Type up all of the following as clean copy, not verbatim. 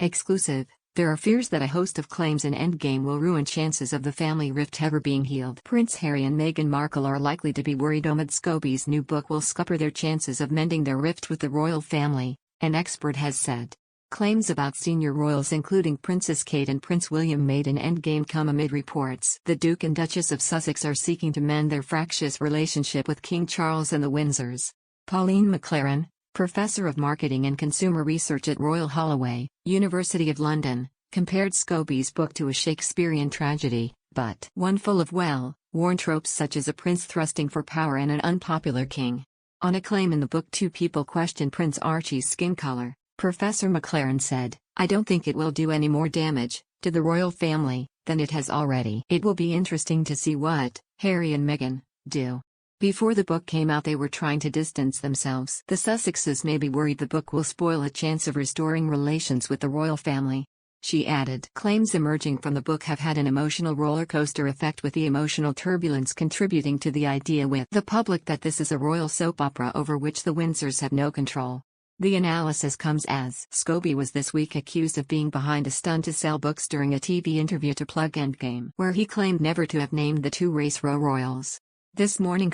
Exclusive. There are fears that a host of claims in Endgame will ruin chances of the family rift ever being healed. Prince Harry and Meghan Markle are likely to be worried Omid Scobie's new book will scupper their chances of mending their rift with the royal family, an expert has said. Claims about senior royals including Princess Kate and Prince William made in Endgame come amid reports the Duke and Duchess of Sussex are seeking to mend their fractious relationship with King Charles and the Windsors. Pauline McLaren, Professor of Marketing and Consumer Research at Royal Holloway, University of London, compared Scobie's book to a Shakespearean tragedy, but one full of well-worn tropes such as a prince thrusting for power and an unpopular king. On a claim in the book two people question Prince Archie's skin color, Professor McLaren said, "I don't think it will do any more damage to the royal family than it has already. It will be interesting to see what Harry and Meghan do." Before the book came out they were trying to distance themselves. The Sussexes may be worried the book will spoil a chance of restoring relations with the royal family. She added, claims emerging from the book have had an emotional roller coaster effect with the emotional turbulence contributing to the idea with the public that this is a royal soap opera over which the Windsors have no control. The analysis comes as Scobie was this week accused of being behind a stunt to sell books during a TV interview to plug Endgame, where he claimed never to have named the two race royals. This morning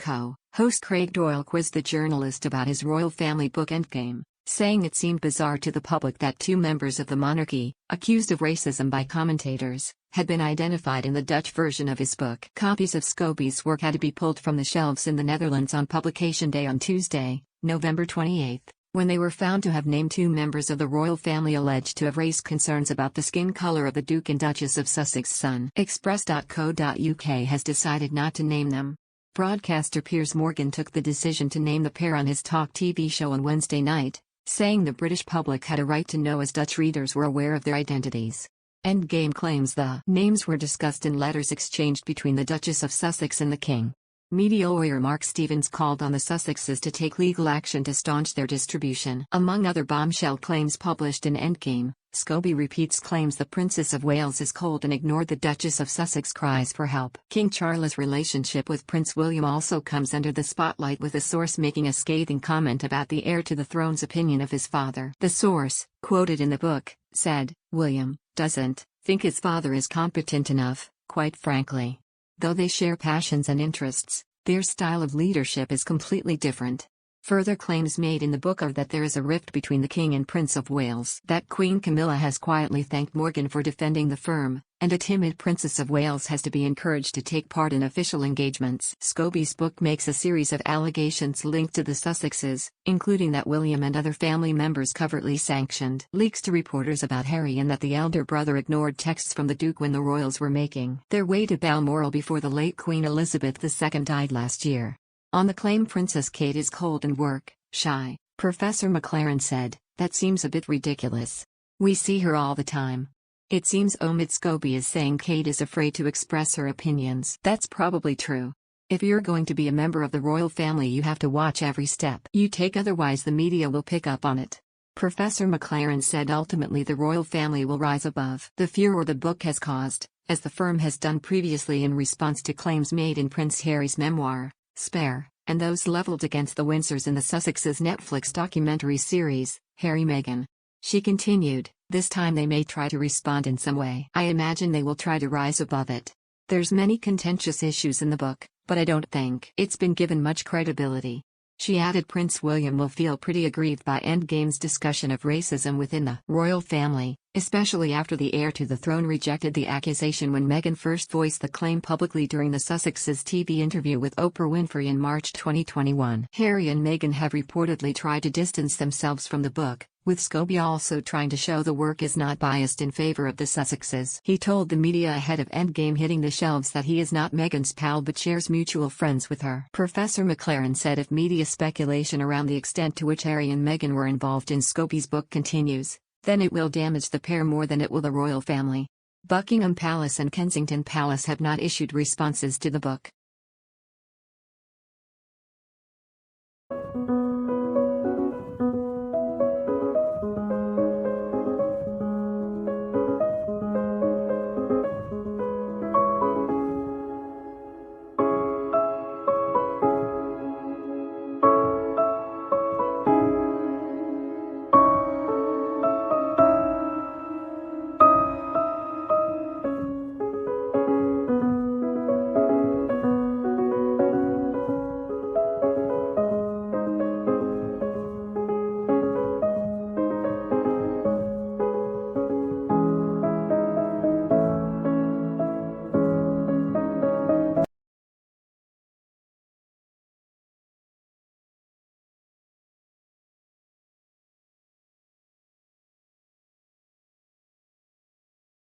host Craig Doyle quizzed the journalist about his royal family book Endgame, saying it seemed bizarre to the public that two members of the monarchy, accused of racism by commentators, had been identified in the Dutch version of his book. Copies of Scobie's work had to be pulled from the shelves in the Netherlands on publication day on Tuesday, November 28, when they were found to have named two members of the royal family alleged to have raised concerns about the skin color of the Duke and Duchess of Sussex's son. Express.co.uk has decided not to name them. Broadcaster Piers Morgan took the decision to name the pair on his Talk TV show on Wednesday night, saying the British public had a right to know as Dutch readers were aware of their identities. Endgame claims the names were discussed in letters exchanged between the Duchess of Sussex and the King. Media lawyer Mark Stevens called on the Sussexes to take legal action to staunch their distribution. Among other bombshell claims published in Endgame, Scobie repeats claims the Princess of Wales is cold and ignored the Duchess of Sussex cries for help. King Charles' relationship with Prince William also comes under the spotlight, with a source making a scathing comment about the heir to the throne's opinion of his father. The source, quoted in the book, said, "William doesn't think his father is competent enough, quite frankly. Though they share passions and interests, their style of leadership is completely different." Further claims made in the book are that there is a rift between the King and Prince of Wales, that Queen Camilla has quietly thanked Morgan for defending the firm, and a timid Princess of Wales has to be encouraged to take part in official engagements. Scobie's book makes a series of allegations linked to the Sussexes, including that William and other family members covertly sanctioned leaks to reporters about Harry and that the elder brother ignored texts from the Duke when the royals were making their way to Balmoral before the late Queen Elizabeth II died last year. On the claim Princess Kate is cold and work-shy, Professor McLaren said, "That seems a bit ridiculous. We see her all the time." It seems Omid Scobie is saying Kate is afraid to express her opinions. That's probably true. If you're going to be a member of the royal family you have to watch every step you take, otherwise the media will pick up on it. Professor McLaren said ultimately the royal family will rise above the furor the book has caused, as the firm has done previously in response to claims made in Prince Harry's memoir, Spare, and those leveled against the Windsors in the Sussexes' Netflix documentary series, Harry Meghan. She continued, "This time they may try to respond in some way. I imagine they will try to rise above it. There's many contentious issues in the book, but I don't think it's been given much credibility." She added Prince William will feel pretty aggrieved by Endgame's discussion of racism within the royal family, especially after the heir to the throne rejected the accusation when Meghan first voiced the claim publicly during the Sussexes' TV interview with Oprah Winfrey in March 2021. Harry and Meghan have reportedly tried to distance themselves from the book, with Scobie also trying to show the work is not biased in favor of the Sussexes. He told the media ahead of Endgame hitting the shelves that he is not Meghan's pal but shares mutual friends with her. Professor McLaren said if media speculation around the extent to which Harry and Meghan were involved in Scobie's book continues, then it will damage the pair more than it will the royal family. Buckingham Palace and Kensington Palace have not issued responses to the book.